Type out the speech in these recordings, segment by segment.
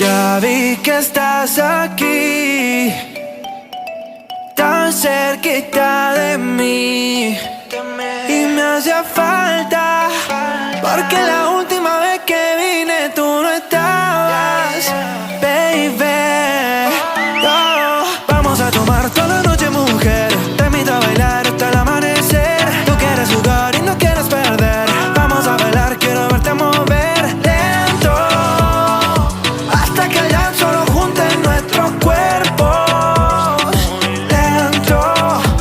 Ya vi que estás aquí, tan cerquita de mí, y me hacía falta, porque la última vez que vine tú no estabas, baby. Oh, vamos a tomar toda la noche, mujer, te invito a bailar hasta el amanecer. Tú quieres jugar y no quieres perder, vamos a bailar, quiero verte mover lento, hasta que el llanto solo junte nuestros cuerpos. Lento,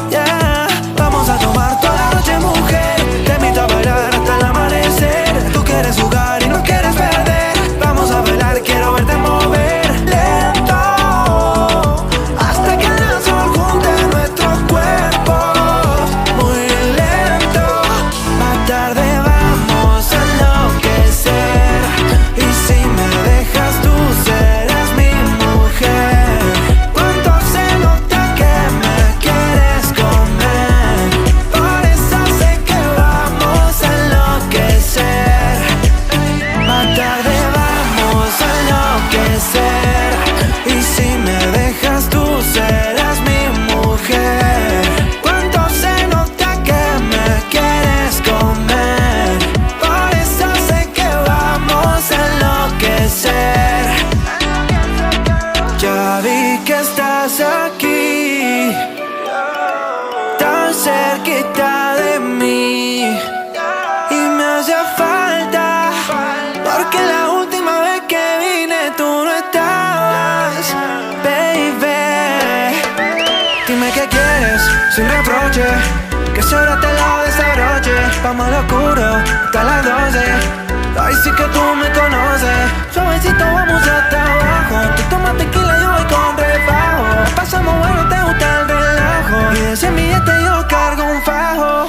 yeah. Vamos a tomar toda la noche, mujer, te invito a bailar hasta el amanecer. Tú quieres jugar y no quieres perder, vamos a bailar, quiero verte mover lento, hasta que el llanto solo junte nuestros cuerpos. Muy lento, más tarde vamos a enloquecer, y si me dejas tú serás mi mujer. Cuánto se nota que me quieres comer, por eso sé que vamos a enloquecer. Más tarde vamos a enloquecer, y si me dejas tú serás mi mujer. Cuánto se nota que me quieres comer, por eso sé que vamos a enloquecer. Ya vi que estás aquí, tan cerquita de mí, y me hacía falta, porque la última vez que vine tú no estabas, baby. Dime qué quieres, sin reproche, que solo te lo desabroche. Vamos a lo oscuro, hasta las 12. Ay, sí que tú me conoces. Suavecito vamos hasta abajo, tú tomas tequila, yo voy con refajo. Pasamos bueno, te gusta el relajo, y de 100 billetes yo cargo un fajo.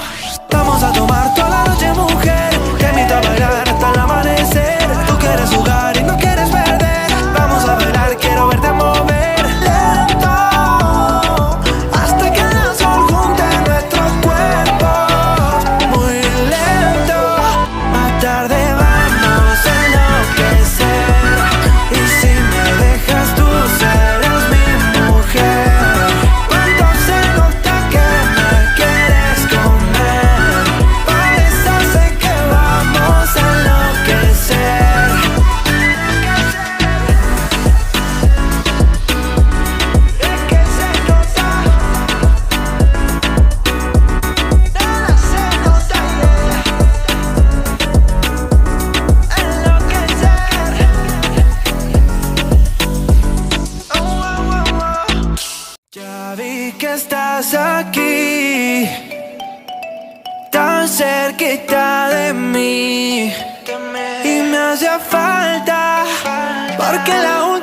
Vamos a tomar toda la noche, mujer, te invito a bailar hasta el amanecer. Tú quieres jugar y no quieres perder, vamos a bailar, quiero verte mover lento, hasta que el sol junte nuestros cuerpos. Muy lento, más tarde vamos a enloquecer, y si me dejas tú serás mi mujer. Cuánto se nota que me quieres comer, por eso sé que vamos a enloquecer. Es que se nota, nada se nota, enloquecer. Oh, oh, oh, oh. Ya vi que estás aquí, tan cerquita de mí, y me hacía falta, porque la última